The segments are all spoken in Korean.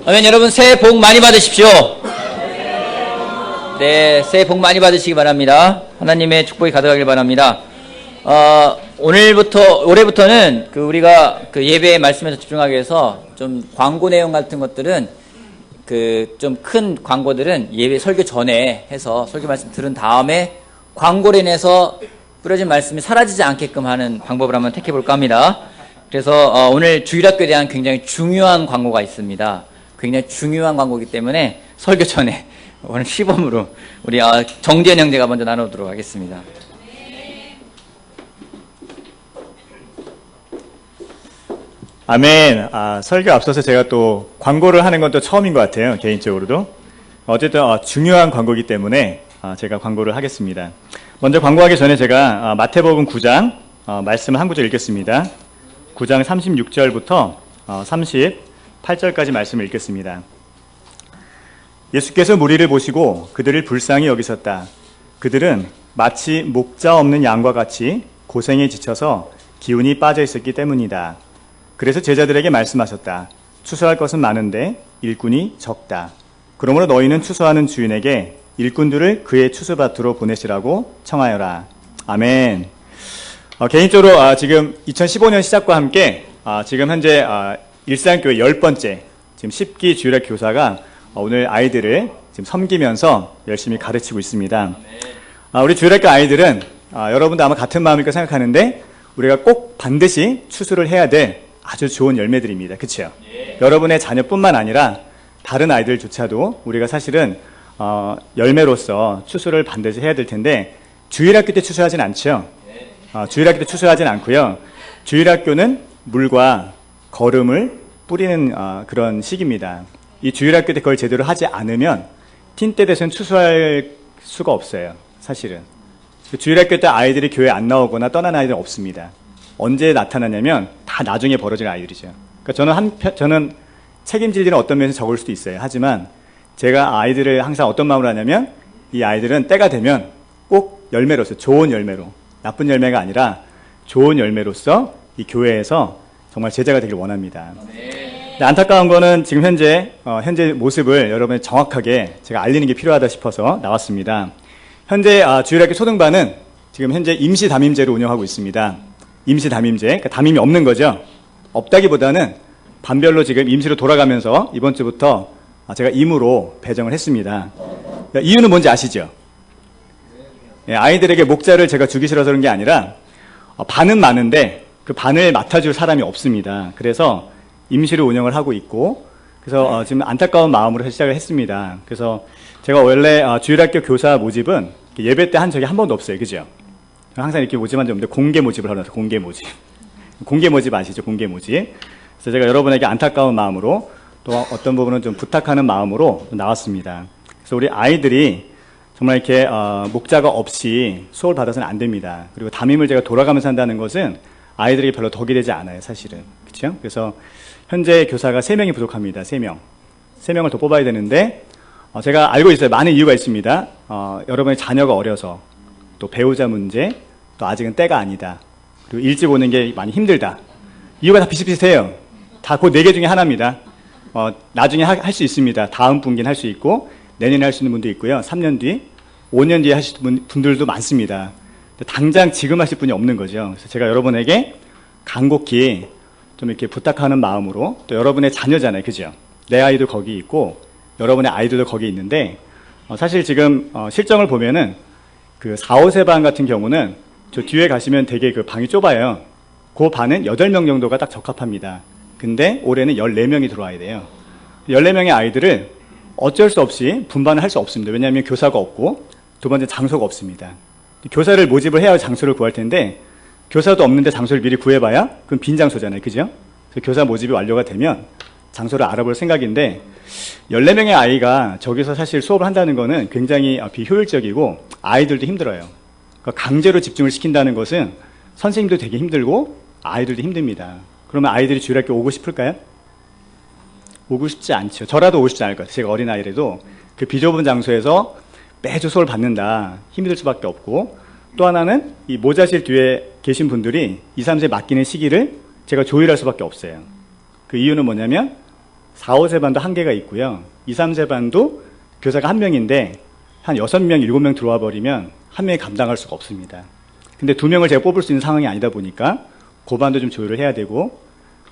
아멘. 여러분 새해 복 많이 받으십시오. 네, 새해 복 많이 받으시기 바랍니다. 하나님의 축복이 가득하길 바랍니다. 올해부터는 우리가 예배의 말씀에서 집중하기 위해서 좀 광고 내용 같은 것들은 좀 큰 광고들은 예배 설교 전에 해서 설교 말씀 들은 다음에 광고로 인해서 뿌려진 말씀이 사라지지 않게끔 하는 방법을 한번 택해 볼까 합니다. 그래서 오늘 주일학교에 대한 굉장히 중요한 광고가 있습니다. 굉장히 중요한 광고이기 때문에 설교 전에 오늘 시범으로 우리 정재현 형제가 먼저 나누도록 하겠습니다. 아멘. 설교 앞서서 제가 또 광고를 하는 건 또 처음인 것 같아요. 개인적으로도. 어쨌든 중요한 광고이기 때문에 제가 광고를 하겠습니다. 먼저 광고하기 전에 제가 마태복음 9장 말씀을 한 구절 읽겠습니다. 9장 36절부터 38절까지 말씀을 읽겠습니다. 예수께서 무리를 보시고 그들을 불쌍히 여기셨다. 그들은 마치 목자 없는 양과 같이 고생에 지쳐서 기운이 빠져 있었기 때문이다. 그래서 제자들에게 말씀하셨다. 추수할 것은 많은데 일꾼이 적다. 그러므로 너희는 추수하는 주인에게 일꾼들을 그의 추수밭으로 보내시라고 청하여라. 아멘. 개인적으로 지금 2015년 시작과 함께 지금 현재 일산교회 10번째 지금 10기 주일학 교사가 오늘 아이들을 지금 섬기면서 열심히 가르치고 있습니다. 우리 주일학교 아이들은 여러분도 아마 같은 마음일 까 생각하는데 우리가 꼭 반드시 추수를 해야 될 아주 좋은 열매들입니다. 그렇죠? 여러분의 자녀뿐만 아니라 다른 아이들조차도 우리가 사실은 열매로서 추수를 반드시 해야 될 텐데 주일학교 때 추수하진 않죠. 주일학교 때 추수하진 않고요. 주일학교는 물과 거름을 뿌리는 그런 시기입니다. 이 주일학교 때 그걸 제대로 하지 않으면 틴 때 돼서는 추수할 수가 없어요. 사실은. 주일학교 때 아이들이 교회 안 나오거나 떠난 아이들은 없습니다. 언제 나타나냐면 다 나중에 벌어질 아이들이죠. 그러니까 저는 책임질 일은 어떤 면에서 적을 수도 있어요. 하지만 제가 아이들을 항상 어떤 마음으로 하냐면 이 아이들은 때가 되면 꼭 열매로서 좋은 열매로 나쁜 열매가 아니라 좋은 열매로서 이 교회에서 정말 제자가 되길 원합니다. 근데 안타까운 거는 지금 현재 모습을 여러분이 정확하게 제가 알리는 게 필요하다 싶어서 나왔습니다. 현재 주일학교 초등반은 지금 현재 임시 담임제로 운영하고 있습니다. 임시 담임제, 그러니까 담임이 없는 거죠. 없다기보다는 반별로 지금 임시로 돌아가면서 이번 주부터 제가 임으로 배정을 했습니다. 이유는 뭔지 아시죠? 아이들에게 목자를 제가 주기 싫어서 그런 게 아니라 반은 많은데 그 반을 맡아줄 사람이 없습니다. 그래서 임시로 운영을 하고 있고 그래서 지금 안타까운 마음으로 시작을 했습니다. 그래서 제가 원래 주일학교 교사 모집은 예배 때 한 적이 한 번도 없어요. 그죠? 항상 이렇게 모집한 적 없는데 공개 모집을 하면서 공개 모집. 공개 모집 아시죠? 공개 모집. 그래서 제가 여러분에게 안타까운 마음으로 또 어떤 부분은 좀 부탁하는 마음으로 나왔습니다. 그래서 우리 아이들이 정말 이렇게 목자가 없이 수업을 받아서는 안 됩니다. 그리고 담임을 제가 돌아가면서 한다는 것은 아이들에게 별로 덕이 되지 않아요. 사실은. 그렇죠? 그래서 현재 교사가 3명이 부족합니다. 3명. 3명을 더 뽑아야 되는데 제가 알고 있어요. 많은 이유가 있습니다. 여러분의 자녀가 어려서 또 배우자 문제 또 아직은 때가 아니다. 그리고 일찍 오는 게 많이 힘들다. 이유가 다 비슷비슷해요. 다 그 4개 중에 하나입니다. 나중에 할 수 있습니다. 다음 분기는 할 수 있고 내년에 할 수 있는 분도 있고요. 3년 뒤, 5년 뒤에 하실 분들도 많습니다. 당장 지금 하실 분이 없는 거죠. 그래서 제가 여러분에게 간곡히 좀 이렇게 부탁하는 마음으로 또 여러분의 자녀잖아요. 그죠? 내 아이도 거기 있고 여러분의 아이들도 거기 있는데 사실 지금 실정을 보면은 그 4, 5세 반 같은 경우는 저 뒤에 가시면 되게 그 방이 좁아요. 그 반은 8명 정도가 딱 적합합니다. 근데 올해는 14명이 들어와야 돼요. 14명의 아이들을 어쩔 수 없이 분반을 할 수 없습니다. 왜냐하면 교사가 없고 두 번째 장소가 없습니다. 교사를 모집을 해야 장소를 구할 텐데 교사도 없는데 장소를 미리 구해봐야 그건 빈 장소잖아요. 그죠? 그래서 교사 모집이 완료가 되면 장소를 알아볼 생각인데 14명의 아이가 저기서 사실 수업을 한다는 거는 굉장히 비효율적이고 아이들도 힘들어요. 그러니까 강제로 집중을 시킨다는 것은 선생님도 되게 힘들고 아이들도 힘듭니다. 그러면 아이들이 주일학교 오고 싶을까요? 오고 싶지 않죠. 저라도 오고 싶지 않을 것 같아요. 제가 어린아이라도 그 비좁은 장소에서 매주 수업을 받는다. 힘이 들 수밖에 없고 또 하나는 이 모자실 뒤에 계신 분들이 2, 3세 맡기는 시기를 제가 조율할 수밖에 없어요. 그 이유는 뭐냐면 4, 5세 반도 한계가 있고요. 2, 3세 반도 교사가 한 명인데 한 6명, 7명 들어와 버리면 한 명이 감당할 수가 없습니다. 근데 2명을 제가 뽑을 수 있는 상황이 아니다 보니까 고반도 좀 조율을 해야 되고,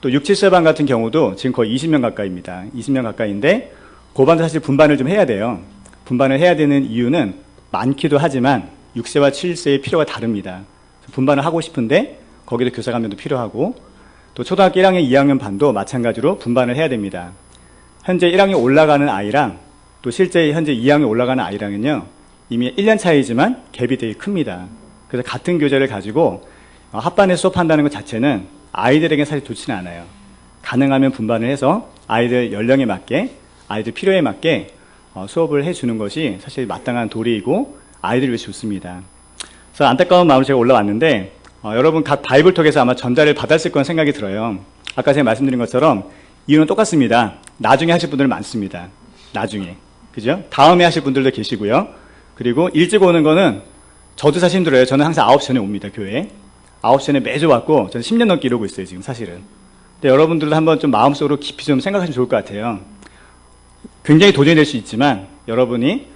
또 6, 7세 반 같은 경우도 지금 거의 20명 가까이입니다. 20명 가까이인데 고반도 사실 분반을 좀 해야 돼요. 분반을 해야 되는 이유는 많기도 하지만 6세와 7세의 필요가 다릅니다. 분반을 하고 싶은데 거기도 교사가 한 명도 필요하고, 또 초등학교 1학년, 2학년 반도 마찬가지로 분반을 해야 됩니다. 현재 1학년 올라가는 아이랑 또 실제 현재 2학년 올라가는 아이랑은요, 이미 1년 차이지만 갭이 되게 큽니다. 그래서 같은 교재를 가지고 합반에 수업한다는 것 자체는 아이들에게 사실 좋지는 않아요. 가능하면 분반을 해서 아이들 연령에 맞게, 아이들 필요에 맞게 수업을 해주는 것이 사실 마땅한 도리이고 아이들을 위해 좋습니다. 그래서 안타까운 마음으로 제가 올라왔는데, 여러분 각 바이블톡에서 아마 전달을 받았을 거란 생각이 들어요. 아까 제가 말씀드린 것처럼 이유는 똑같습니다. 나중에 하실 분들 많습니다. 나중에. 그죠? 다음에 하실 분들도 계시고요. 그리고 일찍 오는 거는 저도 사실 힘들어요. 저는 항상 9시 전에 옵니다, 교회에. 9시 전에 매주 왔고, 저는 10년 넘게 이러고 있어요, 지금 사실은. 근데 여러분들도 한번 좀 마음속으로 깊이 좀 생각하시면 좋을 것 같아요. 굉장히 도전이 될 수 있지만, 여러분이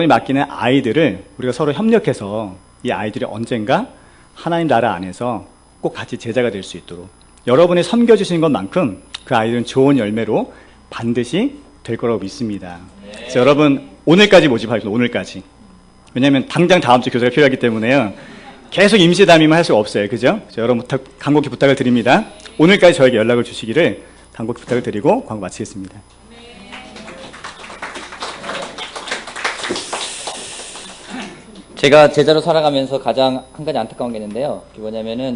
맡기는 아이들을 우리가 서로 협력해서 이 아이들이 언젠가 하나님 나라 안에서 꼭 같이 제자가 될 수 있도록 여러분이 섬겨주신 것만큼 그 아이들은 좋은 열매로 반드시 될 거라고 믿습니다. 그래서 여러분, 오늘까지 모집하십시오, 오늘까지. 왜냐하면 당장 다음 주 교사가 필요하기 때문에요. 계속 임시 담임을 할 수가 없어요. 그죠? 여러분 간곡히 부탁을 드립니다. 오늘까지 저에게 연락을 주시기를 간곡히 부탁을 드리고 광고 마치겠습니다. 제가 제자로 살아가면서 가장 한 가지 안타까운 게 있는데요. 그게 뭐냐면은,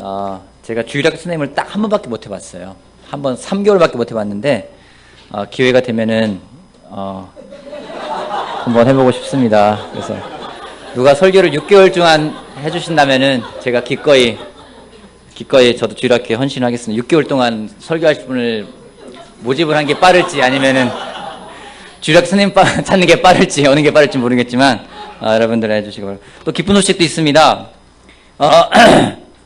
제가 주일학교 선생님을 딱 한 번밖에 못 해봤어요. 한 번 3개월밖에 못 해봤는데, 기회가 되면은, 한번 해보고 싶습니다. 그래서, 누가 설교를 6개월 동안 해주신다면은, 제가 기꺼이 저도 주일학교에 헌신하겠습니다. 6개월 동안 설교하실 분을 모집을 한 게 빠를지, 아니면은, 주일학교 선생님 찾는 게 빠를지, 어느 게 빠를지 모르겠지만, 여러분들 해주시기 바랍니다. 또 기쁜 소식도 있습니다.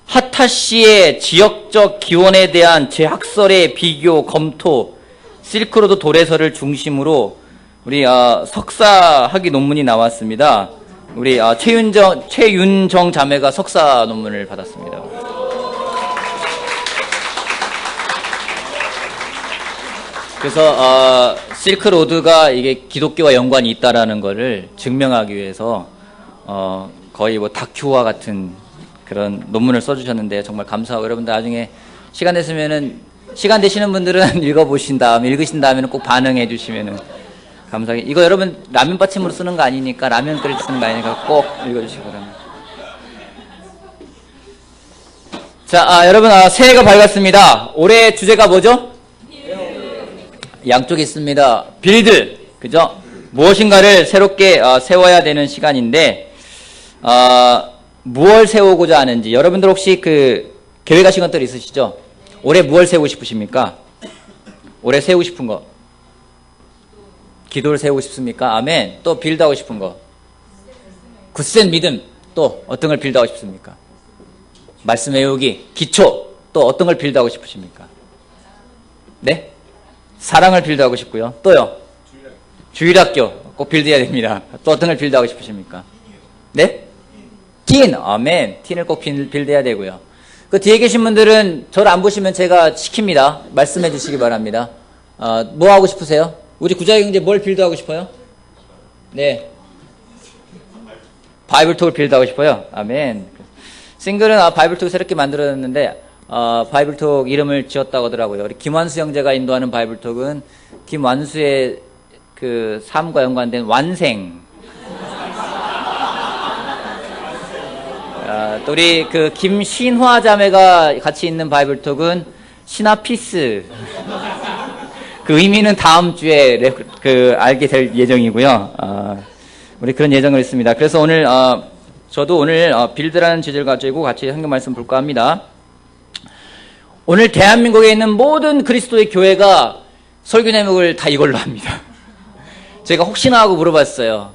하타시의 지역적 기원에 대한 재학설의 비교, 검토, 실크로드 도래설을 중심으로 우리 석사 학위 논문이 나왔습니다. 우리 최윤정 자매가 석사 논문을 받았습니다. 그래서 실크로드가 이게 기독교와 연관이 있다라는 것을 증명하기 위해서 거의 뭐 다큐와 같은 그런 논문을 써주셨는데 정말 감사하고, 여러분들 나중에 시간 되시는 분들은 읽으신 다음에는 꼭 반응해 주시면은 감사하게. 이거 여러분 라면 받침으로 쓰는 거 아니니까, 라면 끓일 때 쓰는 거 아니니까 꼭 읽어주시기 바랍니다. 자, 여러분 새해가 밝았습니다. 올해 주제가 뭐죠? 양쪽에 있습니다. 빌드, 그죠? 무엇인가를 새롭게 세워야 되는 시간인데, 무엇을 세우고자 하는지, 여러분들 혹시 계획하신 것들 있으시죠? 올해 무엇을 세우고 싶으십니까? 올해 세우고 싶은 거. 기도를 세우고 싶습니까? 아멘. 또 빌드하고 싶은 거. 굳센 믿음. 또 어떤 걸 빌드하고 싶습니까? 말씀 외우기, 기초. 또 어떤 걸 빌드하고 싶으십니까? 네? 사랑을 빌드하고 싶고요. 또요? 주일학교 꼭 빌드해야 됩니다. 또 어떤 걸 빌드하고 싶으십니까? 네? 틴! 아멘. 틴을 꼭 빌드해야 되고요. 그 뒤에 계신 분들은 저를 안 보시면 제가 시킵니다. 말씀해 주시기 바랍니다. 뭐 하고 싶으세요? 우리 구자의 경제 뭘 빌드하고 싶어요? 네. 바이블톡을 빌드하고 싶어요. 아멘. 싱글은 바이블톡 새롭게 만들어졌는데, 바이블톡 이름을 지었다고 하더라고요. 우리 김완수 형제가 인도하는 바이블톡은 김완수의 그 삶과 연관된 완생. 또 우리 김신화 자매가 같이 있는 바이블톡은 신화피스. 그 의미는 다음 주에 알게 될 예정이고요. 우리 그런 예정을 했습니다. 그래서 오늘 저도 오늘 빌드라는 주제를 가지고 같이 성경 말씀 볼까 합니다. 오늘 대한민국에 있는 모든 그리스도의 교회가 설교 제목을 다 이걸로 합니다. 제가 혹시나 하고 물어봤어요.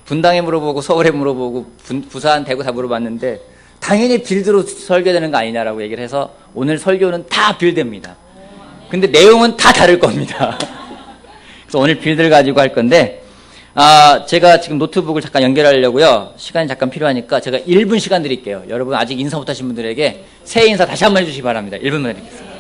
분당에 물어보고 서울에 물어보고 부산, 대구 다 물어봤는데 당연히 빌드로 설교되는 거 아니냐라고 얘기를 해서 오늘 설교는 다 빌드입니다. 근데 내용은 다 다를 겁니다. 그래서 오늘 빌드를 가지고 할 건데, 제가 지금 노트북을 잠깐 연결하려고요. 시간이 잠깐 필요하니까 제가 1분 시간 드릴게요. 여러분 아직 인사 못하신 분들에게 새해 인사 다시 한번 해주시기 바랍니다. 1분만 드리겠습니다.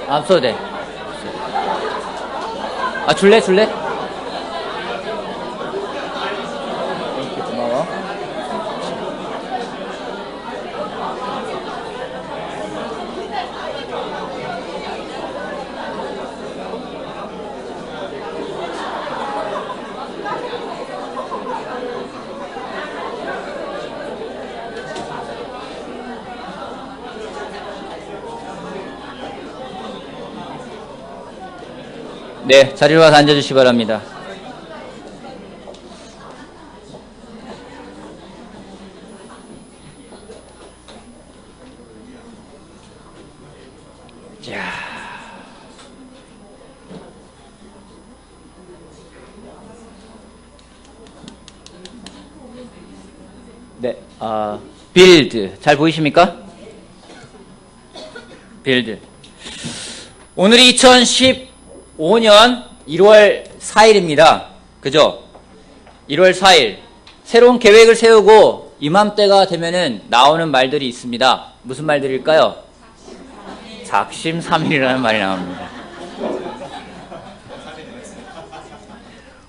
안 써도 돼. 줄래? 고마워. 네, 자리로 와서 앉아주시기 바랍니다. 자, 네, 빌드 잘 보이십니까? 빌드. 오늘이 2015년 1월 4일입니다. 그죠? 1월 4일. 새로운 계획을 세우고 이맘때가 되면은 나오는 말들이 있습니다. 무슨 말들일까요? 작심삼일이라는 말이 나옵니다.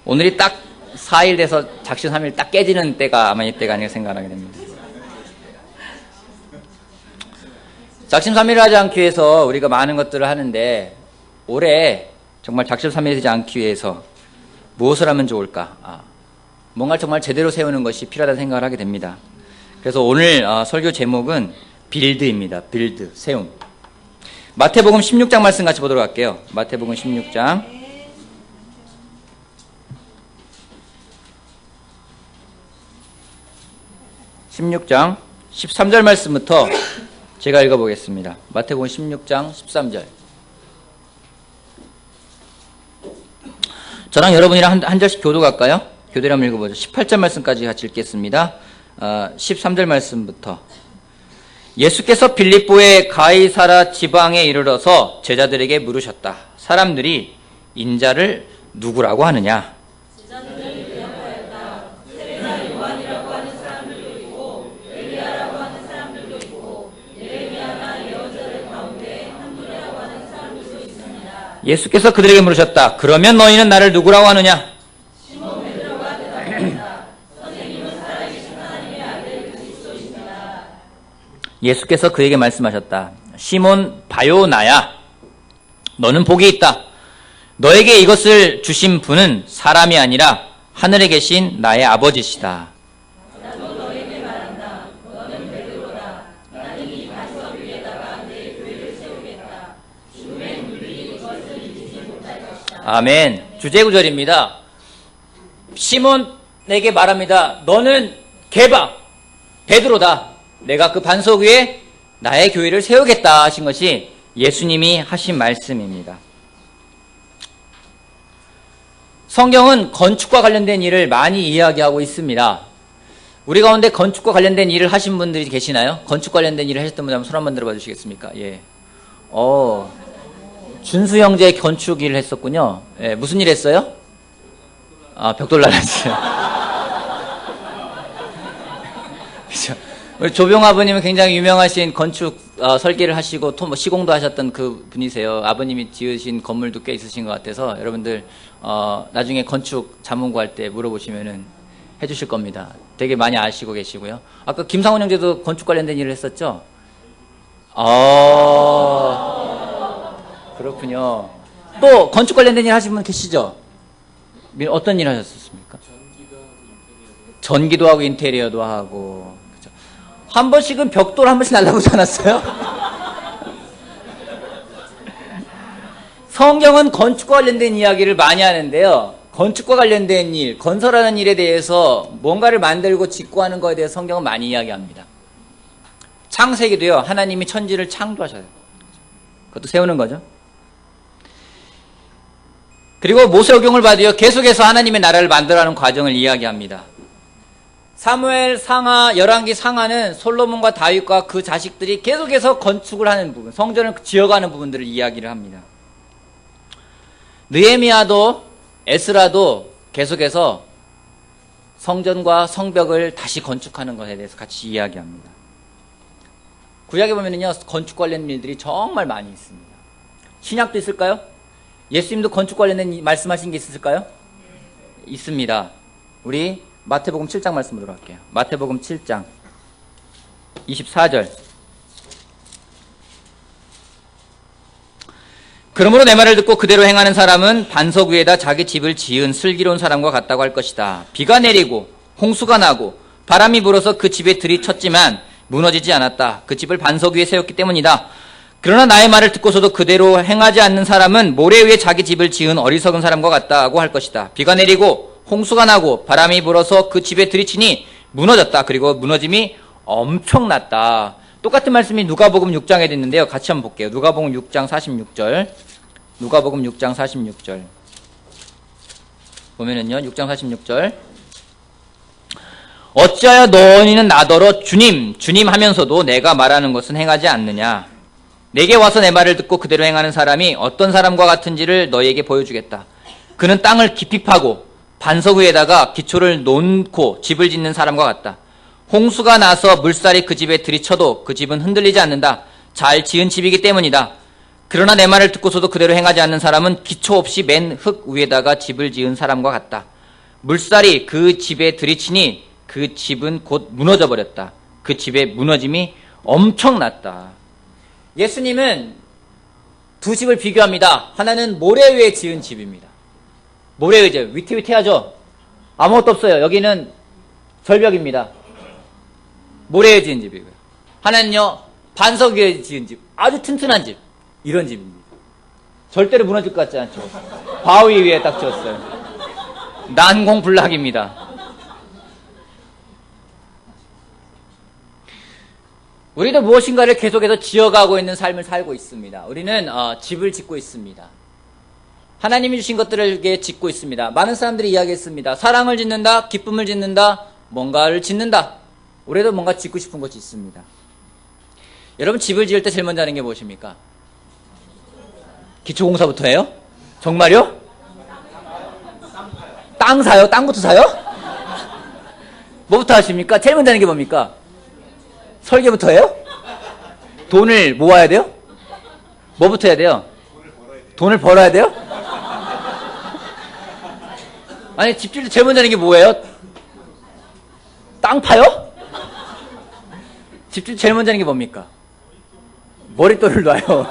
오늘이 딱 4일 돼서 작심삼일 딱 깨지는 때가 아마 이때가 아닐까 생각하게 됩니다. 작심삼일을 하지 않기 위해서 우리가 많은 것들을 하는데 올해 정말 작심삼일이 되지 않기 위해서 무엇을 하면 좋을까? 뭔가 정말 제대로 세우는 것이 필요하다는 생각을 하게 됩니다. 그래서 오늘 설교 제목은 빌드입니다. 빌드, 세움. 마태복음 16장 말씀 같이 보도록 할게요. 마태복음 16장 13절 말씀부터 제가 읽어보겠습니다. 마태복음 16장 13절. 저랑 여러분이랑 한 절씩 교도할까요? 교대로 한번 읽어보죠. 18절 말씀까지 같이 읽겠습니다. 13절 말씀부터. 예수께서 빌립보의 가이사라 지방에 이르러서 제자들에게 물으셨다. 사람들이 인자를 누구라고 하느냐? 예수께서 그들에게 물으셨다. 그러면 너희는 나를 누구라고 하느냐? 시몬 베드로가 대답하였다. 선생님은 살아계신 하나님의 아들 그리스도이시다. 예수께서 그에게 말씀하셨다. 시몬 바요나야, 너는 복이 있다. 너에게 이것을 주신 분은 사람이 아니라 하늘에 계신 나의 아버지시다. 나도 너에게 말한다. 너는 베드로다. 나는 이 반석 위에다가 내 교회를 세우겠다. 죽음의 물이 이것을 이기지 못할 것이다. 아멘. 주제구절입니다. 시몬에게 말합니다. 너는 게바, 베드로다. 내가 그 반석 위에 나의 교회를 세우겠다 하신 것이 예수님이 하신 말씀입니다. 성경은 건축과 관련된 일을 많이 이야기하고 있습니다. 우리 가운데 건축과 관련된 일을 하신 분들이 계시나요? 건축 관련된 일을 하셨던 분 한번 손 한번 들어봐 주시겠습니까? 예. 준수 형제 건축 일을 했었군요. 예, 무슨 일 했어요? 벽돌 날랐어요. 그죠? 우리 조병 아버님은 굉장히 유명하신 건축 설계를 하시고 시공도 하셨던 그 분이세요. 아버님이 지으신 건물도 꽤 있으신 것 같아서 여러분들 나중에 건축 자문 구할 때 물어보시면은 해주실 겁니다. 되게 많이 아시고 계시고요. 아까 김상훈 형제도 건축 관련된 일을 했었죠? 그렇군요. 또 건축 관련된 일 하신 분 계시죠? 어떤 일 하셨습니까? 전기도 하고 인테리어도 하고. 그죠? 한 번씩은 벽돌 한 번씩 날라보지 않았어요? 성경은 건축과 관련된 이야기를 많이 하는데요. 건축과 관련된 일, 건설하는 일에 대해서 뭔가를 만들고 짓고 하는 것에 대해서 성경은 많이 이야기합니다. 창세기도요. 하나님이 천지를 창조하셔요. 그것도 세우는 거죠. 그리고 모세오경을 봐도요. 계속해서 하나님의 나라를 만들어가는 과정을 이야기합니다. 사무엘 상하, 열왕기 상하는 솔로몬과 다윗과 그 자식들이 계속해서 건축을 하는 부분, 성전을 지어가는 부분들을 이야기를 합니다. 느헤미야도 에스라도 계속해서 성전과 성벽을 다시 건축하는 것에 대해서 같이 이야기합니다. 구약에 보면은요, 건축 관련 일들이 정말 많이 있습니다. 신약도 있을까요? 예수님도 건축 관련된 말씀하신 게 있을까요? 있습니다. 우리 마태복음 7장 말씀 보도록 할게요. 마태복음 7장 24절. 그러므로 내 말을 듣고 그대로 행하는 사람은 반석 위에다 자기 집을 지은 슬기로운 사람과 같다고 할 것이다. 비가 내리고 홍수가 나고 바람이 불어서 그 집에 들이쳤지만 무너지지 않았다. 그 집을 반석 위에 세웠기 때문이다. 그러나 나의 말을 듣고서도 그대로 행하지 않는 사람은 모래 위에 자기 집을 지은 어리석은 사람과 같다고 할 것이다. 비가 내리고 홍수가 나고 바람이 불어서 그 집에 들이치니 무너졌다. 그리고 무너짐이 엄청났다. 똑같은 말씀이 누가복음 6장에 있는데요. 같이 한번 볼게요. 누가복음 6장 46절. 누가복음 6장 46절. 보면은요. 6장 46절. 어찌하여 너희는 나더러 주님, 주님 하면서도 내가 말하는 것은 행하지 않느냐. 내게 와서 내 말을 듣고 그대로 행하는 사람이 어떤 사람과 같은지를 너희에게 보여주겠다. 그는 땅을 깊이 파고 반석 위에다가 기초를 놓고 집을 짓는 사람과 같다. 홍수가 나서 물살이 그 집에 들이쳐도 그 집은 흔들리지 않는다. 잘 지은 집이기 때문이다. 그러나 내 말을 듣고서도 그대로 행하지 않는 사람은 기초 없이 맨 흙 위에다가 집을 지은 사람과 같다. 물살이 그 집에 들이치니 그 집은 곧 무너져 버렸다. 그 집의 무너짐이 엄청났다. 예수님은 두 집을 비교합니다. 하나는 모래 위에 지은 집입니다. 모래 위에 위태위태하죠? 아무것도 없어요. 여기는 절벽입니다. 모래 위에 지은 집이고요. 하나는요, 반석 위에 지은 집. 아주 튼튼한 집. 이런 집입니다. 절대로 무너질 것 같지 않죠? 바위 위에 딱 지었어요. 난공불락입니다. 우리도 무엇인가를 계속해서 지어가고 있는 삶을 살고 있습니다. 우리는 집을 짓고 있습니다. 하나님이 주신 것들을 짓고 있습니다. 많은 사람들이 이야기했습니다. 사랑을 짓는다, 기쁨을 짓는다, 뭔가를 짓는다. 올해도 뭔가 짓고 싶은 것이 있습니다. 여러분 집을 지을 때 제일 먼저 하는 게 무엇입니까? 기초공사부터 해요? 정말요? 땅 사요? 땅부터 사요? 뭐부터 하십니까? 제일 먼저 하는 게 뭡니까? 설계부터 해요? 돈을 모아야 돼요? 뭐부터 해야 돼요? 돈을 벌어야 돼요? 아니 집질 때 제일 먼저 하는 게 뭐예요? 땅 파요? 집질 때 제일 먼저 하는 게 뭡니까? 머릿돌을 놔요.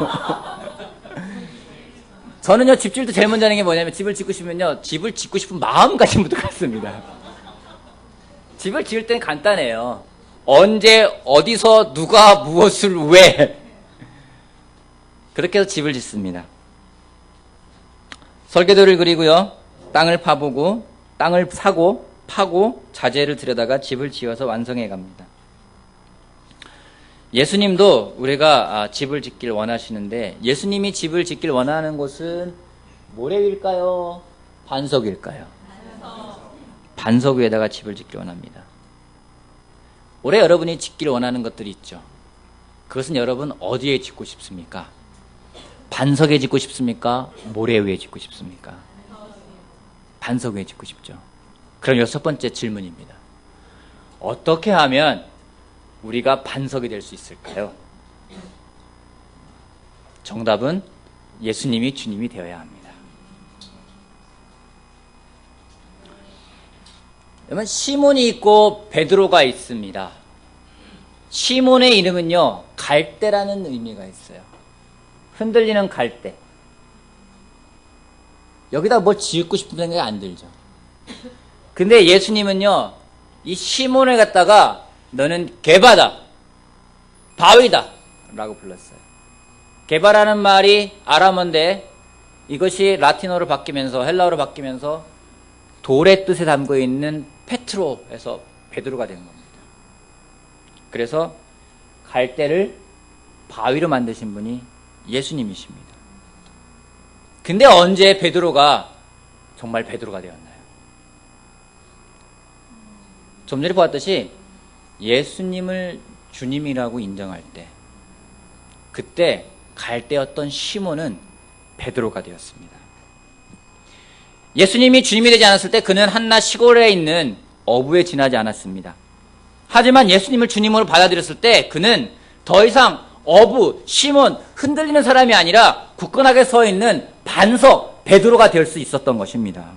저는요 집질 때 제일 먼저 하는 게 뭐냐면 집을 짓고 싶으면요 집을 짓고 싶은 마음가짐부터 갖습니다. 집을 지을 때는 간단해요. 언제, 어디서, 누가, 무엇을, 왜. 그렇게 해서 집을 짓습니다. 설계도를 그리고요. 땅을 파보고, 땅을 사고, 파고, 자재를 들여다가 집을 지어서 완성해 갑니다. 예수님도 우리가 집을 짓길 원하시는데, 예수님이 집을 짓길 원하는 곳은 모래 위일까요? 반석 위일까요? 반석 위에다가 집을 짓길 원합니다. 올해 여러분이 짓기를 원하는 것들이 있죠. 그것은 여러분 어디에 짓고 싶습니까? 반석에 짓고 싶습니까? 모래 위에 짓고 싶습니까? 반석 위에 짓고 싶죠. 그럼 여섯 번째 질문입니다. 어떻게 하면 우리가 반석이 될 수 있을까요? 정답은 예수님이 주님이 되어야 합니다. 여러분 시몬이 있고 베드로가 있습니다. 시몬의 이름은요 갈대라는 의미가 있어요. 흔들리는 갈대. 여기다 뭘 지을 싶은 생각이 안 들죠. 근데 예수님은요, 이 시몬을 갖다가 너는 게바다, 바위다 라고 불렀어요. 게바라는 말이 아람어인데 이것이 라틴어로 바뀌면서 헬라어로 바뀌면서 돌의 뜻에 담고 있는 페트로에서 베드로가 된 겁니다. 그래서 갈대를 바위로 만드신 분이 예수님이십니다. 근데 언제 베드로가 정말 베드로가 되었나요? 좀 전에 보았듯이 예수님을 주님이라고 인정할 때, 그때 갈대였던 시몬은 베드로가 되었습니다. 예수님이 주님이 되지 않았을 때 그는 한낱 시골에 있는 어부에 지나지 않았습니다. 하지만 예수님을 주님으로 받아들였을 때 그는 더 이상 어부, 시몬, 흔들리는 사람이 아니라 굳건하게 서 있는 반석, 베드로가 될 수 있었던 것입니다.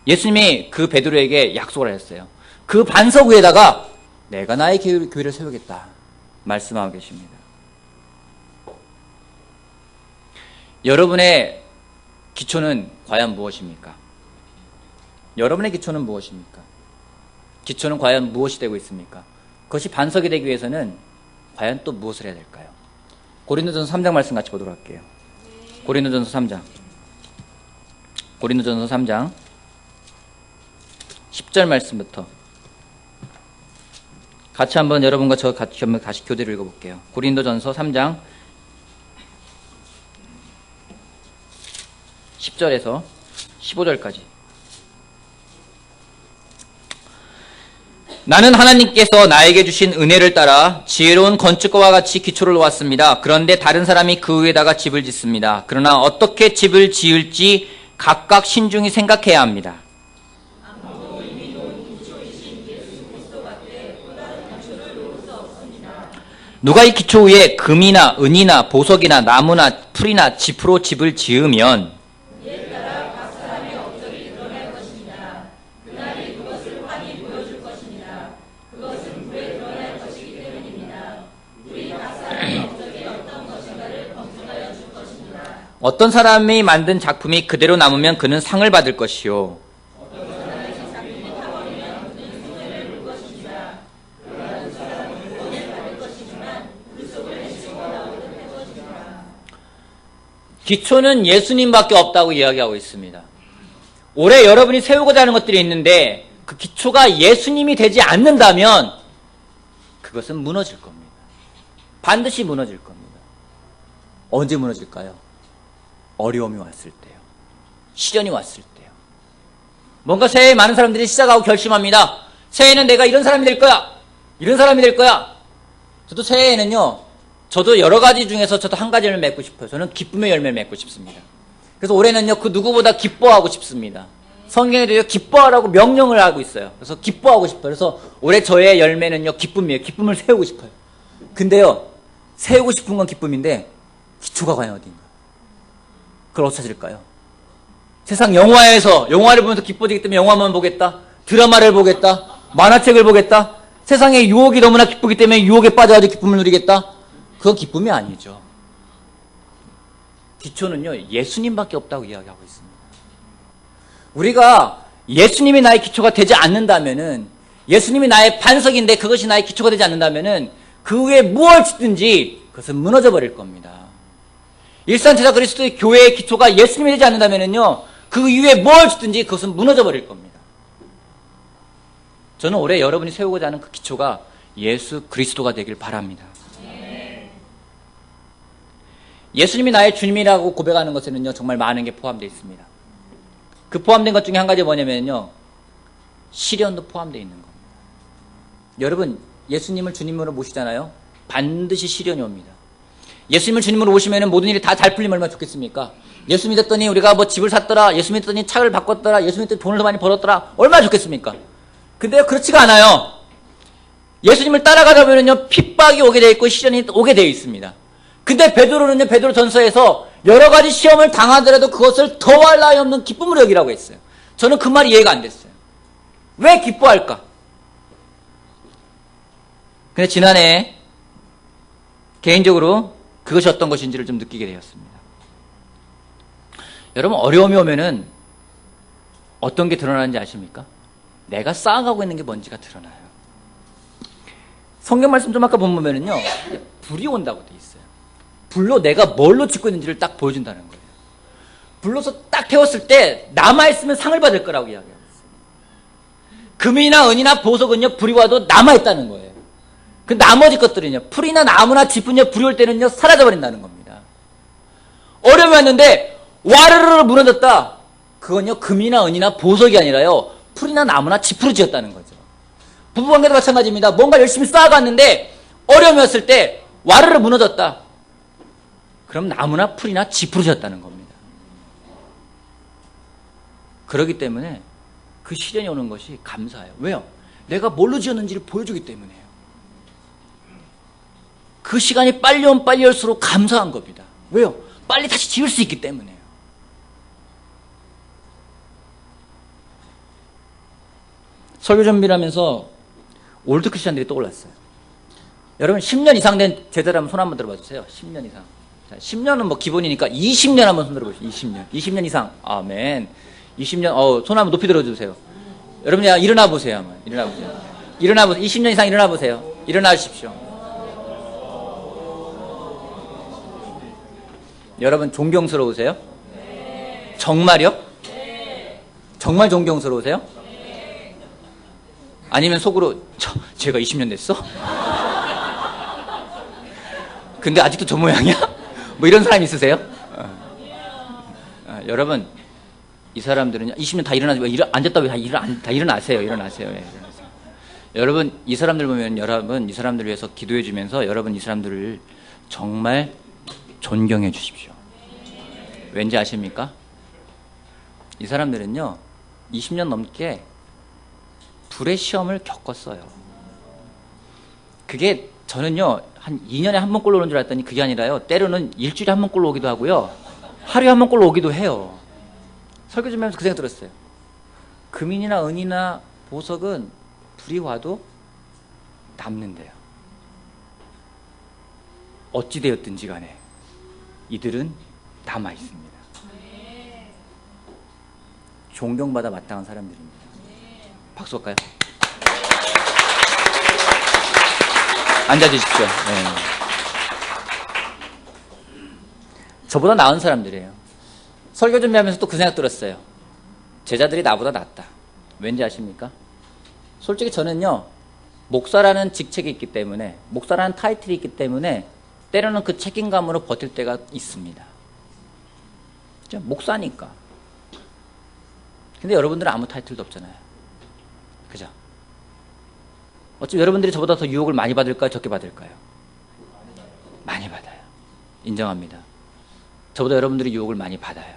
예수님이 그 베드로에게 약속을 하셨어요. 그 반석 위에다가 내가 나의 교회를 세우겠다 말씀하고 계십니다. 여러분의 기초는 과연 무엇입니까? 여러분의 기초는 무엇입니까? 기초는 과연 무엇이 되고 있습니까? 그것이 반석이 되기 위해서는 과연 또 무엇을 해야 될까요? 고린도전서 3장 말씀 같이 보도록 할게요. 고린도전서 3장 10절 말씀부터 같이 한번 여러분과 저 같이 한번 다시 교대를 읽어볼게요. 고린도전서 3장 10절에서 15절까지. 나는 하나님께서 나에게 주신 은혜를 따라 지혜로운 건축가와 같이 기초를 놓았습니다. 그런데 다른 사람이 그 위에다가 집을 짓습니다. 그러나 어떻게 집을 지을지 각각 신중히 생각해야 합니다. 누가 이 기초 위에 금이나 은이나 보석이나 나무나 풀이나 짚으로 집을 지으면 어떤 사람이 만든 작품이 그대로 남으면 그는 상을 받을 것이요. 기초는 예수님밖에 없다고 이야기하고 있습니다. 올해 여러분이 세우고자 하는 것들이 있는데 그 기초가 예수님이 되지 않는다면 그것은 무너질 겁니다. 반드시 무너질 겁니다. 언제 무너질까요? 어려움이 왔을 때요. 시련이 왔을 때요. 뭔가 새해에 많은 사람들이 시작하고 결심합니다. 새해에는 내가 이런 사람이 될 거야. 이런 사람이 될 거야. 저도 새해에는요. 저도 여러 가지 중에서 저도 한 가지를 맺고 싶어요. 저는 기쁨의 열매를 맺고 싶습니다. 그래서 올해는요. 그 누구보다 기뻐하고 싶습니다. 성경에도요. 기뻐하라고 명령을 하고 있어요. 그래서 기뻐하고 싶어요. 그래서 올해 저의 열매는요. 기쁨이에요. 기쁨을 세우고 싶어요. 근데요. 세우고 싶은 건 기쁨인데 기초가 과연 어딘가? 그걸 어떻게 찾을까요? 세상 영화에서 영화를 보면서 기뻐지기 때문에 영화만 보겠다. 드라마를 보겠다. 만화책을 보겠다. 세상의 유혹이 너무나 기쁘기 때문에 유혹에 빠져가지고 기쁨을 누리겠다. 그건 기쁨이 아니죠. 기초는요. 예수님밖에 없다고 이야기하고 있습니다. 우리가 예수님이 나의 기초가 되지 않는다면은 예수님이 나의 반석인데 그것이 나의 기초가 되지 않는다면은 그 위에 무엇을 짓든지 그것은 무너져 버릴 겁니다. 일산제자 그리스도의 교회의 기초가 예수님이 되지 않는다면요, 그 위에 뭘 짓든지 그것은 무너져 버릴 겁니다. 저는 올해 여러분이 세우고자 하는 그 기초가 예수 그리스도가 되길 바랍니다. 예수님이 나의 주님이라고 고백하는 것에는요, 정말 많은 게 포함되어 있습니다. 그 포함된 것 중에 한 가지 뭐냐면요, 시련도 포함되어 있는 겁니다. 여러분, 예수님을 주님으로 모시잖아요? 반드시 시련이 옵니다. 예수님을 주님으로 모시면 모든 일이 다 잘 풀리면 얼마나 좋겠습니까? 예수 믿었더니 우리가 뭐 집을 샀더라, 예수 믿었더니 차를 바꿨더라, 예수 믿었더니 돈을 더 많이 벌었더라, 얼마나 좋겠습니까? 근데요, 그렇지가 않아요. 예수님을 따라가다 보면요, 핍박이 오게 되어 있고 시련이 오게 되어 있습니다. 근데 베드로는요, 베드로 전서에서 여러 가지 시험을 당하더라도 그것을 더할 나위 없는 기쁨으로 여기라고 했어요. 저는 그 말이 이해가 안 됐어요. 왜 기뻐할까? 근데 지난해 개인적으로 그것이 어떤 것인지를 좀 느끼게 되었습니다. 여러분, 어려움이 오면은 어떤 게 드러나는지 아십니까? 내가 쌓아가고 있는 게 뭔지가 드러나요. 성경 말씀 좀 아까 보면은요, 불이 온다고 돼 있어요. 불로 내가 뭘로 짓고 있는지를 딱 보여준다는 거예요. 불로서 딱 태웠을 때 남아있으면 상을 받을 거라고 이야기하고 있어요. 금이나 은이나 보석은요, 불이 와도 남아있다는 거예요. 그 나머지 것들은요, 풀이나 나무나 짚은요, 불이 올 때는요, 사라져버린다는 겁니다. 어려움이 왔는데 와르르 무너졌다. 그건요, 금이나 은이나 보석이 아니라요, 풀이나 나무나 짚으로 지었다는 거죠. 부부관계도 마찬가지입니다. 뭔가 열심히 쌓아갔는데 어려움이 왔을 때 와르르 무너졌다. 그럼 나무나 풀이나 짚으로 지었다는 겁니다. 그렇기 때문에 그 시련이 오는 것이 감사해요. 왜요? 내가 뭘로 지었는지를 보여주기 때문에요. 그 시간이 빨리 오면 빨리 올수록 감사한 겁니다. 왜요? 빨리 다시 지을 수 있기 때문에요. 설교 준비를 하면서 올드 크리스천들이 떠올랐어요. 여러분 10년 이상 된 제자라면 손 한번 들어봐 주세요. 10년 이상. 자, 10년은 뭐 기본이니까 20년 한번 손 들어보세요. 20년. 20년 이상. 아멘. 20년, 손 한번 높이 들어주세요. 여러분, 일어나 보세요. 한번. 일어나 보세요. 일어나 보세요. 20년 이상 일어나 보세요. 일어나 주십시오. 여러분, 존경스러우세요? 네. 정말요? 네. 정말 존경스러우세요? 네. 아니면 속으로, 제가 20년 됐어? 근데 아직도 저 모양이야? 뭐 이런 사람 있으세요? 여러분, 이 사람들은 20년 다 앉았다고 다 일어나세요. 일어나세요. 예, 일어나세요. 여러분, 이 사람들 보면 여러분, 이 사람들을 위해서 기도해 주면서 여러분, 이 사람들을 정말 존경해 주십시오. 왠지 아십니까? 이 사람들은요, 20년 넘게 불의 시험을 겪었어요. 그게 저는요, 한 2년에 한 번 꼴로 오는 줄 알았더니 그게 아니라요, 때로는 일주일에 한 번 꼴로 오기도 하고요, 하루에 한 번 꼴로 오기도 해요. 설교 좀 하면서 그 생각 들었어요. 금이나 은이나 보석은 불이 와도 남는데요. 어찌 되었든지 간에 이들은 남아 있습니다. 존경받아 마땅한 사람들입니다. 박수 할까요? 앉아주십시오. 네. 저보다 나은 사람들이에요. 설교 준비하면서 또 그 생각 들었어요. 제자들이 나보다 낫다. 왠지 아십니까? 솔직히 저는요, 목사라는 직책이 있기 때문에, 목사라는 타이틀이 있기 때문에 때로는 그 책임감으로 버틸 때가 있습니다. 그죠? 목사니까. 근데 여러분들은 아무 타이틀도 없잖아요. 그죠? 어차피 여러분들이 저보다 더 유혹을 많이 받을까요? 적게 받을까요? 많이 받아요. 인정합니다. 저보다 여러분들이 유혹을 많이 받아요.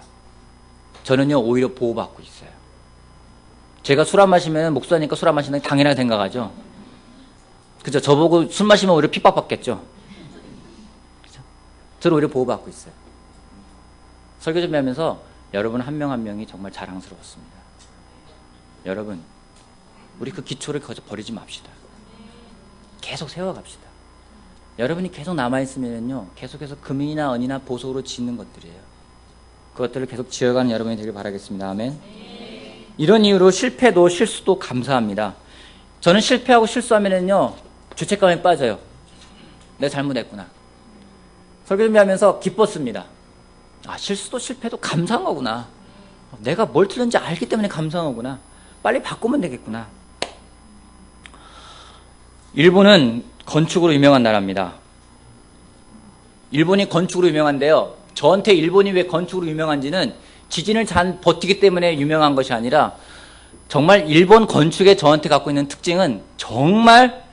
저는요, 오히려 보호받고 있어요. 제가 술 안 마시면 목사니까 술 안 마시는 게 당연하게 생각하죠. 그죠? 저보고 술 마시면 오히려 핍박받겠죠. 그죠? 저는 오히려 보호받고 있어요. 설교 준비하면서 여러분 한 명 한 명이 정말 자랑스러웠습니다. 여러분, 우리 그 기초를 거저 버리지 맙시다. 계속 세워갑시다. 여러분이 계속 남아있으면요, 계속해서 금이나 은이나 보석으로 짓는 것들이에요. 그것들을 계속 지어가는 여러분이 되길 바라겠습니다. 아멘. 이런 이유로 실패도 실수도 감사합니다. 저는 실패하고 실수하면은요, 죄책감에 빠져요. 내가 잘못했구나. 설교 준비하면서 기뻤습니다. 아, 실수도 실패도 감사한 거구나. 내가 뭘 틀렸는지 알기 때문에 감사한 거구나. 빨리 바꾸면 되겠구나. 일본은 건축으로 유명한 나라입니다. 일본이 건축으로 유명한데요, 저한테 일본이 왜 건축으로 유명한지는 지진을 잘 버티기 때문에 유명한 것이 아니라 정말 일본 건축에 저한테 갖고 있는 특징은 정말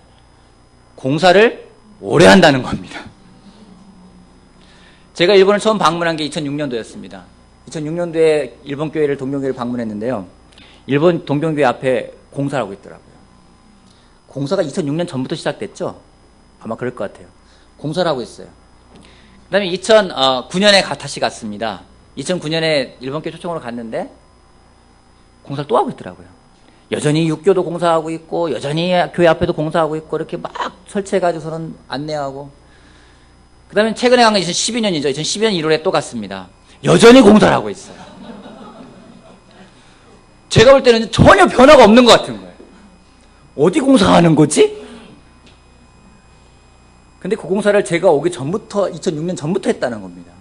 공사를 오래 한다는 겁니다. 제가 일본을 처음 방문한 게 2006년도였습니다. 2006년도에 일본 교회를 동경교회를 방문했는데요, 일본 동경교회 앞에 공사를 하고 있더라고요. 공사가 2006년 전부터 시작됐죠? 아마 그럴 것 같아요. 공사를 하고 있어요. 그 다음에 2009년에 다시 갔습니다. 2009년에 일본 교회 초청으로 갔는데 공사를 또 하고 있더라고요. 여전히 육교도 공사하고 있고, 여전히 교회 앞에도 공사하고 있고, 이렇게 막 설치해가지고서는 안내하고. 그 다음에 최근에 간 건 2012년이죠. 2012년 1월에 또 갔습니다. 여전히 공사를 하고 있어요. 제가 볼 때는 전혀 변화가 없는 것 같은 거예요. 어디 공사하는 거지? 근데 그 공사를 제가 오기 전부터, 2006년 전부터 했다는 겁니다.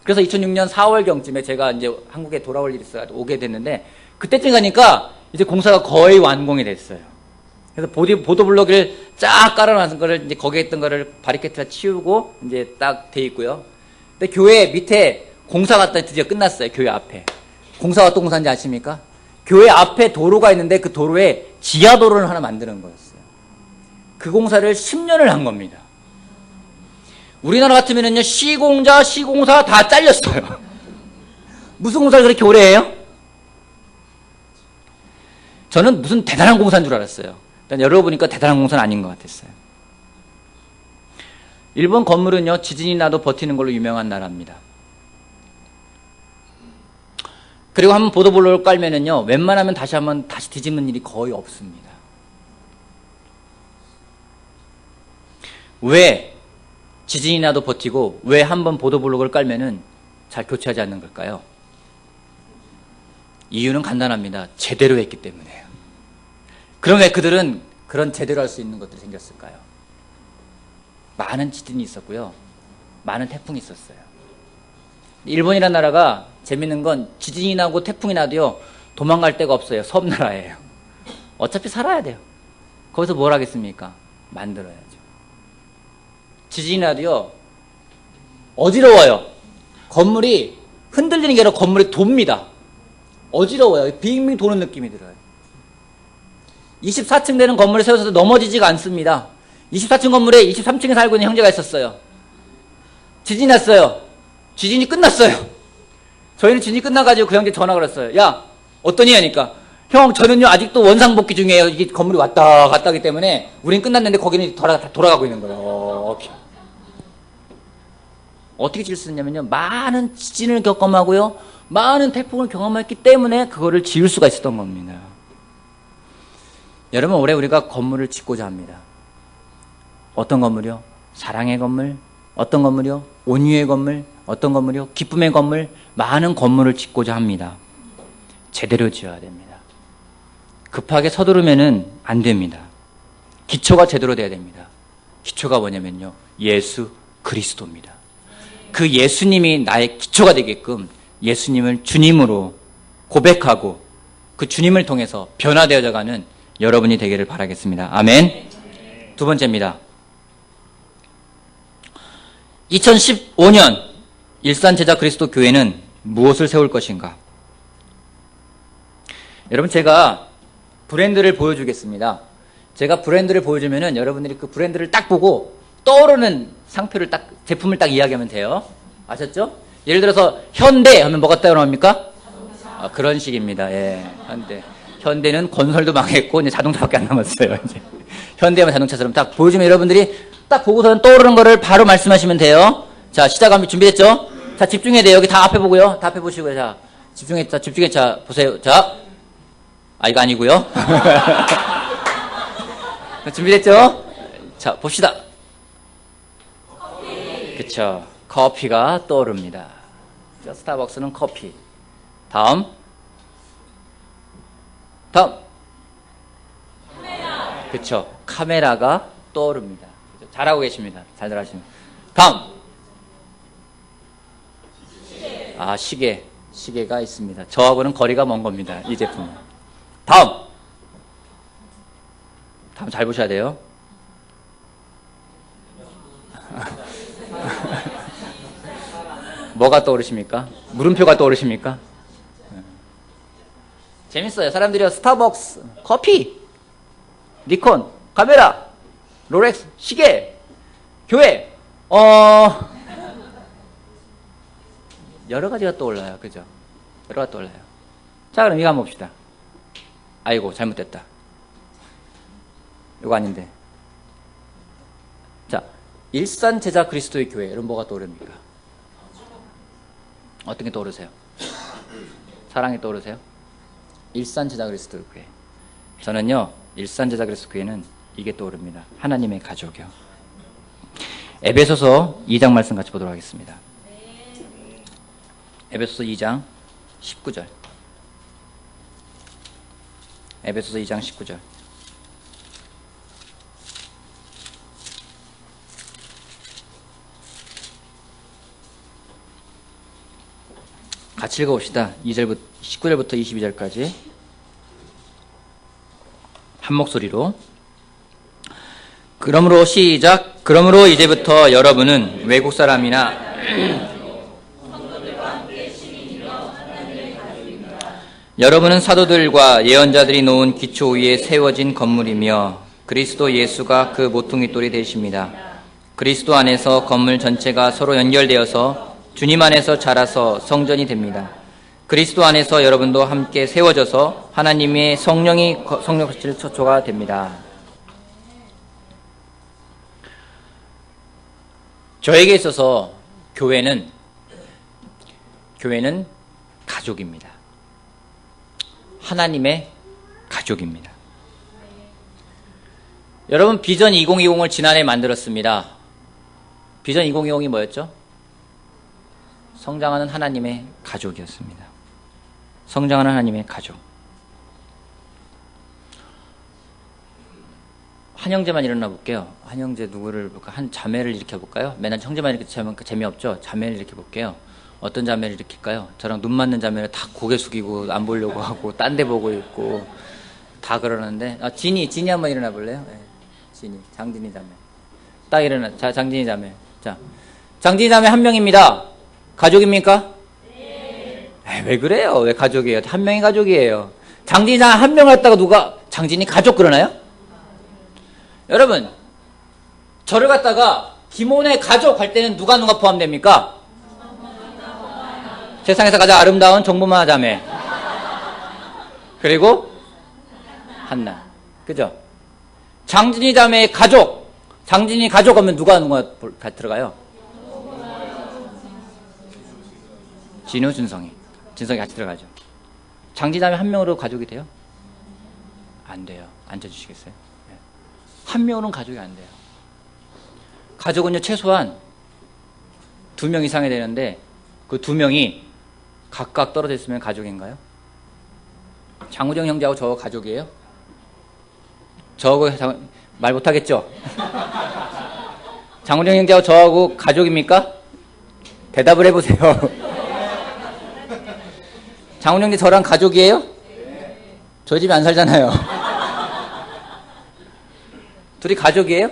그래서 2006년 4월경쯤에 제가 이제 한국에 돌아올 일이 있어 오게 됐는데, 그때쯤 가니까 이제 공사가 거의 완공이 됐어요. 그래서 보도블록을 쫙 깔아놨은 거를 이제 거기에 있던 거를 바리케이트가 치우고 이제 딱 돼 있고요. 근데 교회 밑에 공사가 드디어 끝났어요. 교회 앞에. 공사가 어떤 공사인지 아십니까? 교회 앞에 도로가 있는데 그 도로에 지하도로를 하나 만드는 거였어요. 그 공사를 10년을 한 겁니다. 우리나라 같으면요, 시공자, 시공사 다 잘렸어요. 무슨 공사를 그렇게 오래 해요? 저는 무슨 대단한 공사인 줄 알았어요. 일단 열어보니까 대단한 공사는 아닌 것 같았어요. 일본 건물은요, 지진이 나도 버티는 걸로 유명한 나라입니다. 그리고 한번 보도블록을 깔면은요, 웬만하면 다시 뒤집는 일이 거의 없습니다. 왜 지진이 나도 버티고 왜 한번 보도블록을 깔면은 잘 교체하지 않는 걸까요? 이유는 간단합니다. 제대로 했기 때문에요. 그럼 왜 그들은 그런 제대로 할 수 있는 것들이 생겼을까요? 많은 지진이 있었고요. 많은 태풍이 있었어요. 일본이라는 나라가 재밌는 건 지진이 나고 태풍이 나도요, 도망갈 데가 없어요. 섬나라예요. 어차피 살아야 돼요. 거기서 뭘 하겠습니까? 만들어야죠. 지진이 나도요, 어지러워요. 건물이 흔들리는 게 아니라 건물이 돕니다. 어지러워요. 빙빙 도는 느낌이 들어요. 24층 되는 건물에 세워서도 넘어지지가 않습니다. 24층 건물에 23층에 살고 있는 형제가 있었어요. 지진이 났어요. 지진이 끝났어요. 저희는 지진이 끝나가지고 그 형제 전화 걸었어요. 야, 어떠니? 하니까, 형, 저는요, 아직도 원상복귀 중이에요. 이게 건물이 왔다 갔다 하기 때문에, 우린 끝났는데 거기는 돌아가고 있는 거예요. 어떻게 지을 수 있냐면요, 많은 지진을 경험하고요, 많은 태풍을 경험했기 때문에 그거를 지을 수가 있었던 겁니다. 여러분, 올해 우리가 건물을 짓고자 합니다. 어떤 건물이요? 사랑의 건물. 어떤 건물이요? 온유의 건물. 어떤 건물이요? 기쁨의 건물. 많은 건물을 짓고자 합니다. 제대로 지어야 됩니다. 급하게 서두르면은 안 됩니다. 기초가 제대로 돼야 됩니다. 기초가 뭐냐면요, 예수 그리스도입니다. 그 예수님이 나의 기초가 되게끔 예수님을 주님으로 고백하고 그 주님을 통해서 변화되어져가는 여러분이 되기를 바라겠습니다. 아멘. 두 번째입니다. 2015년 일산제자 그리스도 교회는 무엇을 세울 것인가? 여러분, 제가 브랜드를 보여주겠습니다. 제가 브랜드를 보여주면은 여러분들이 그 브랜드를 딱 보고 떠오르는 상표를 제품을 딱 이야기하면 돼요. 아셨죠? 예를 들어서 현대 하면 뭐가 떠오릅니까? 그런 식입니다. 예, 현대. 현대는 건설도 망했고 이제 자동차밖에 안 남았어요. 이제 현대하면 자동차처럼 딱 보여주면 여러분들이 딱 보고서는 떠오르는 거를 바로 말씀하시면 돼요. 자, 시작하면 준비됐죠? 자, 집중해야 돼요. 여기 다 앞에 보고요. 다 앞에 보시고요. 자, 집중해. 자, 보세요. 자, 이거 아니고요. 준비됐죠? 자, 봅시다. 그쵸. 커피가 떠오릅니다. 자, 스타벅스는 커피. 다음. 그쵸. 카메라가 떠오릅니다. 그쵸? 잘하고 계십니다. 잘들 하시면. 다음. 시계가 있습니다. 저하고는 거리가 먼 겁니다. 이 제품은. 다음 잘 보셔야 돼요. 뭐가 떠오르십니까? 물음표가 떠오르십니까? 재밌어요. 사람들이 스타벅스, 커피, 니콘, 카메라, 롤렉스, 시계, 교회, 여러 가지가 떠올라요. 그죠? 여러 가지가 떠올라요. 자, 그럼 이거 한번 봅시다. 아이고, 잘못됐다. 이거 아닌데. 자, 일산제자 그리스도의 교회. 여러분 뭐가 떠오릅니까? 어떤 게 떠오르세요? 사랑이 떠오르세요? 일산제자 그리스도의 교회. 저는요, 일산제자 그리스도 교회는 이게 떠오릅니다. 하나님의 가족이요. 에베소서 2장 말씀 같이 보도록 하겠습니다. 에베소서 2장 19절. 에베소서 2장 19절. 같이 읽어봅시다. 2절부터 19절부터 22절까지 한 목소리로. 그러므로 시작. 그러므로 이제부터 여러분은 외국 사람이나 여러분은 사도들과 예언자들이 놓은 기초 위에 세워진 건물이며 그리스도 예수가 그 모퉁이 돌이 되십니다. 그리스도 안에서 건물 전체가 서로 연결되어서 주님 안에서 자라서 성전이 됩니다. 그리스도 안에서 여러분도 함께 세워져서 하나님의 성령이 성령의 처소가 됩니다. 저에게 있어서 교회는 가족입니다. 하나님의 가족입니다. 여러분, 비전 2020을 지난해 만들었습니다. 비전 2020이 뭐였죠? 성장하는 하나님의 가족이었습니다. 성장하는 하나님의 가족. 한 형제만 일어나 볼게요. 한 형제 누구를 볼까? 한 자매를 일으켜 볼까요? 맨날 형제만 일으키면 재미없죠? 자매를 일으켜 볼게요. 어떤 자매를 일으킬까요? 저랑 눈 맞는 자매를 다 고개 숙이고 안 보려고 하고 딴 데 보고 있고 다 그러는데. 진이 한번 일어나 볼래요? 네. 진이, 장진이 자매. 딱 일어나. 자, 장진이 자매. 자, 장진이 자매 한 명입니다. 가족입니까? 네. 왜 그래요? 왜 가족이에요? 한 명이 가족이에요. 장진이 자매 한 명을 갖다가 누가 장진이 가족 그러나요? 여러분, 저를 갖다가 김혼의 가족 할 때는 누가 포함됩니까? 세상에서 가장 아름다운 정보마 자매. 그리고 한나. 그죠? 장진이 자매의 가족. 장진이 가족 하면 누가 들어가요? 진우, 준성이. 진성이 같이 들어가죠. 장진이 자매 한 명으로 가족이 돼요? 안 돼요. 앉아주시겠어요? 한 명으로는 가족이 안 돼요. 가족은요, 최소한 2명 이상이 되는데 그 2명이 각각 떨어져 있으면 가족인가요? 장우정 형제하고 저 가족이에요? 저하고 말 못하겠죠? 장우정 형제하고 저하고 가족입니까? 대답을 해보세요. 장우정 형제 저랑 가족이에요? 저희 집에 안 살잖아요. 둘이 가족이에요?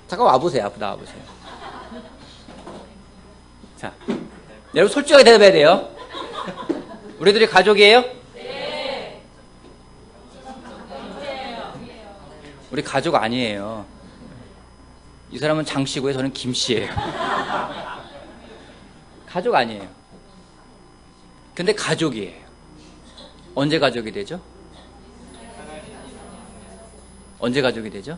잠깐 와보세요. 앞으로 나와보세요. 자, 여러분 솔직하게 대답해야 돼요. 우리들이 가족이에요? 네. 우리 가족 아니에요. 이 사람은 장씨고요. 저는 김씨예요. 가족 아니에요. 근데 가족이에요. 언제 가족이 되죠? 언제 가족이 되죠?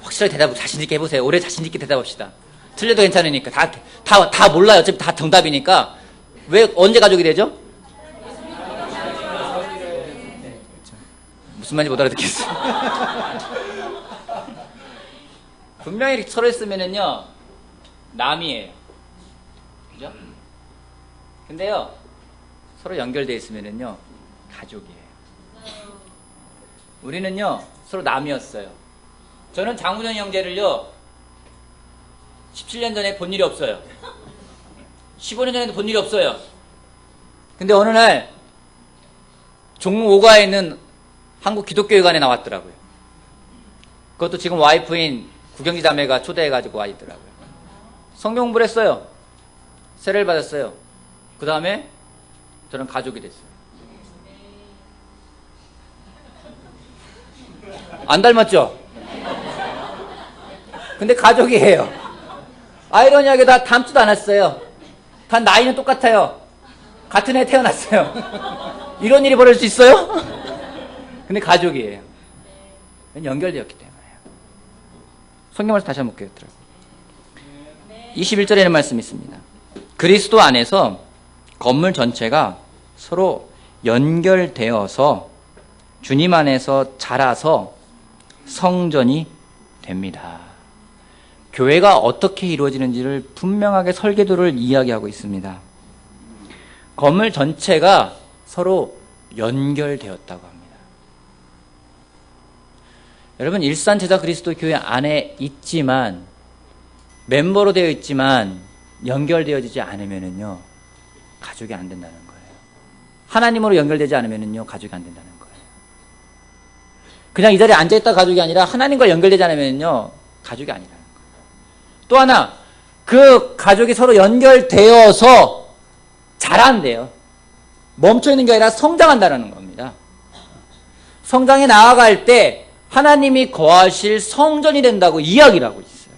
확실하게 자신있게 해보세요. 올해 자신있게 대답합시다. 틀려도 괜찮으니까. 다 몰라요. 어차피 다 정답이니까. 언제 가족이 되죠? 무슨 말인지 못 알아듣겠어요. 분명히 이렇게 서로 있으면은요, 남이에요. 그죠? 근데요, 서로 연결되어 있으면은요, 가족이에요. 우리는요, 서로 남이었어요. 저는 장우정 형제를요, 17년 전에 본 일이 없어요. 15년 전에도 본 일이 없어요. 근데 어느 날, 종로 5가에 있는 한국 기독교회관에 나왔더라고요. 그것도 지금 와이프인 구경지 자매가 초대해가지고 와 있더라고요. 성경 공부를 했어요. 세례를 받았어요. 그 다음에 저는 가족이 됐어요. 안 닮았죠? 근데 가족이에요. 아이러니하게 다 닮지도 않았어요. 다 나이는 똑같아요. 같은 해 태어났어요. 이런 일이 벌어질 수 있어요? 근데 가족이에요. 연결되었기 때문에요. 성경을 다시 한번 볼게요. 21절에는 말씀이 있습니다. 그리스도 안에서 건물 전체가 서로 연결되어서 주님 안에서 자라서 성전이 됩니다. 교회가 어떻게 이루어지는지를 분명하게 설계도를 이야기하고 있습니다. 건물 전체가 서로 연결되었다고 합니다. 여러분, 일산제자 그리스도 교회 안에 있지만, 멤버로 되어 있지만 연결되어지지 않으면은요, 가족이 안 된다는 거예요. 하나님으로 연결되지 않으면은요, 가족이 안 된다는 거예요. 그냥 이 자리에 앉아있다 가족이 아니라 하나님과 연결되지 않으면요, 가족이 아니라는 거예요. 또 하나, 그 가족이 서로 연결되어서 자란대요. 멈춰있는 게 아니라 성장한다는 겁니다. 성장해 나아갈 때 하나님이 거하실 성전이 된다고 이야기를 하고 있어요.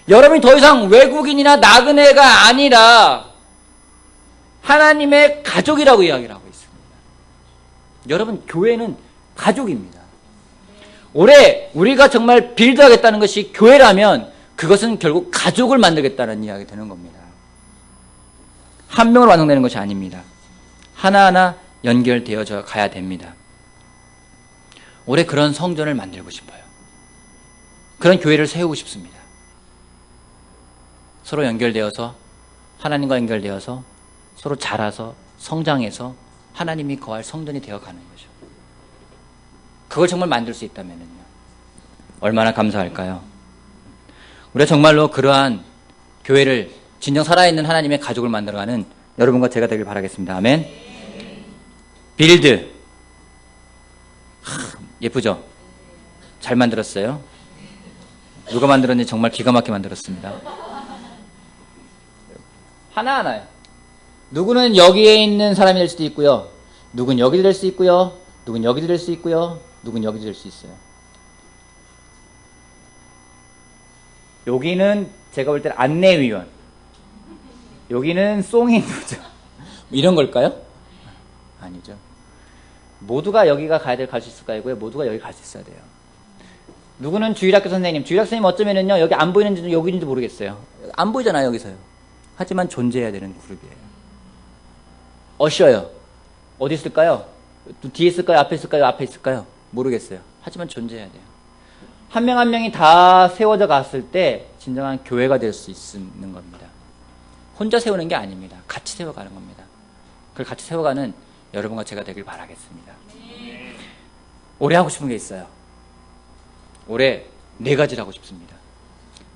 여러분이 더 이상 외국인이나 나그네가 아니라 하나님의 가족이라고 이야기를 하고 있습니다. 여러분, 교회는 가족입니다. 올해 우리가 정말 빌드하겠다는 것이 교회라면 그것은 결국 가족을 만들겠다는 이야기 되는 겁니다. 한 명으로 완성되는 것이 아닙니다. 하나하나 연결되어져 가야 됩니다. 올해 그런 성전을 만들고 싶어요. 그런 교회를 세우고 싶습니다. 서로 연결되어서, 하나님과 연결되어서 서로 자라서 성장해서 하나님이 거할 성전이 되어가는 거죠. 그걸 정말 만들 수 있다면요, 얼마나 감사할까요? 우리가 정말로 그러한 교회를 진정 살아있는 하나님의 가족을 만들어가는 여러분과 제가 되길 바라겠습니다. 아멘. 빌드. 예쁘죠? 잘 만들었어요. 누가 만들었는지 정말 기가 막히게 만들었습니다. 하나하나요. 누구는 여기에 있는 사람이 될 수도 있고요, 누군 여기 될 수 있고요, 누군 여기 될 수 있고요, 누군 여기 될 수 있어요. 여기는 제가 볼 때는 안내위원, 여기는 송인도죠. 이런 걸까요? 아니죠. 모두가 여기가 갈 수 있을까요? 모두가 여기 갈 수 있어야 돼요. 누구는 주일학교 선생님, 주일학교 선생님 어쩌면은요, 여기 안 보이는지 여기 있는지 모르겠어요. 안 보이잖아요, 여기서요. 하지만 존재해야 되는 그룹이에요. 어셔요. 어디 있을까요? 뒤에 있을까요? 앞에 있을까요? 앞에 있을까요? 모르겠어요. 하지만 존재해야 돼요. 한 명 한 명이 다 세워져 갔을 때 진정한 교회가 될 수 있는 겁니다. 혼자 세우는 게 아닙니다. 같이 세워가는 겁니다. 그걸 같이 세워가는 여러분과 제가 되길 바라겠습니다. 올해 하고 싶은 게 있어요. 올해 4가지를 하고 싶습니다.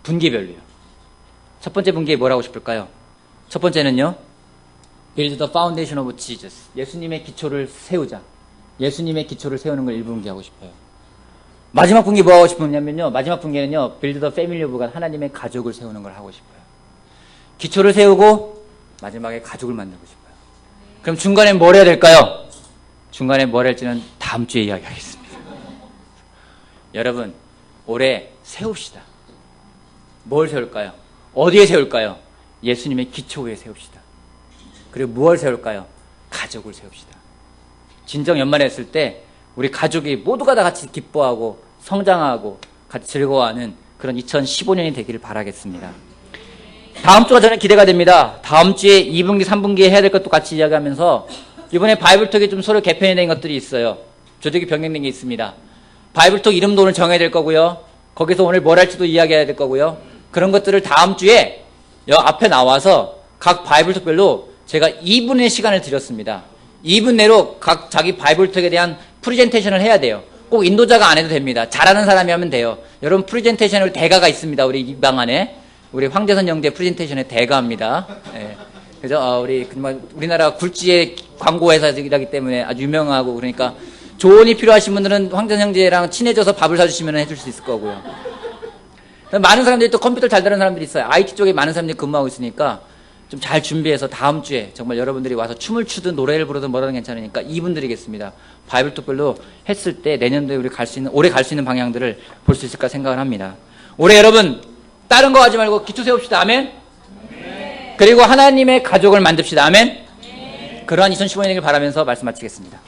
분기별로요. 첫 번째 분기에 뭘 하고 싶을까요? 첫 번째는요, Build the foundation of Jesus. 예수님의 기초를 세우자. 예수님의 기초를 세우는 걸 1분기 하고 싶어요. 마지막 분기 뭐 하고 싶으냐면요, 마지막 분기에는요, Build the family of God. 하나님의 가족을 세우는 걸 하고 싶어요. 기초를 세우고 마지막에 가족을 만들고 싶어요. 그럼 중간에 뭘 해야 될까요? 중간에 뭘 할지는 다음 주에 이야기하겠습니다. 여러분, 올해 세웁시다. 뭘 세울까요? 어디에 세울까요? 예수님의 기초에 세웁시다. 그리고 무엇을 세울까요? 가족을 세웁시다. 진정 연말에 했을 때 우리 가족이 모두가 다 같이 기뻐하고 성장하고 같이 즐거워하는 그런 2015년이 되기를 바라겠습니다. 다음 주가 저는 기대가 됩니다. 다음 주에 2분기, 3분기에 해야 될 것도 같이 이야기하면서 이번에 바이블톡에 좀 서로 개편이 된 것들이 있어요. 조직이 변경된 게 있습니다. 바이블톡 이름도 오늘 정해야 될 거고요. 거기서 오늘 뭘 할지도 이야기해야 될 거고요. 그런 것들을 다음 주에 앞에 나와서 각 바이블톡별로 제가 2분의 시간을 드렸습니다. 2분 내로 각 자기 바이블톡에 대한 프레젠테이션을 해야 돼요. 꼭 인도자가 안 해도 됩니다. 잘하는 사람이 하면 돼요. 여러분, 프레젠테이션을 대가가 있습니다. 우리 이 방 안에. 우리 황재선 형제 프레젠테이션의 대가입니다. 예. 그죠? 우리나라 굴지의 광고 회사이기 때문에 아주 유명하고, 그러니까 조언이 필요하신 분들은 황재선 형제랑 친해져서 밥을 사주시면 해줄 수 있을 거고요. 많은 사람들이 또 컴퓨터 잘 다루는 사람들이 있어요. IT 쪽에 많은 사람들이 근무하고 있으니까 좀 잘 준비해서 다음 주에 정말 여러분들이 와서 춤을 추든 노래를 부르든 뭐라든 괜찮으니까 2분 드리겠습니다. 바이블톡별로 했을 때 내년도에 우리 올해 갈 수 있는 방향들을 볼 수 있을까 생각을 합니다. 올해 여러분, 다른 거 하지 말고 기초 세웁시다. 아멘? 네. 그리고 하나님의 가족을 만듭시다. 아멘? 네. 그러한 2015년이길 바라면서 말씀 마치겠습니다.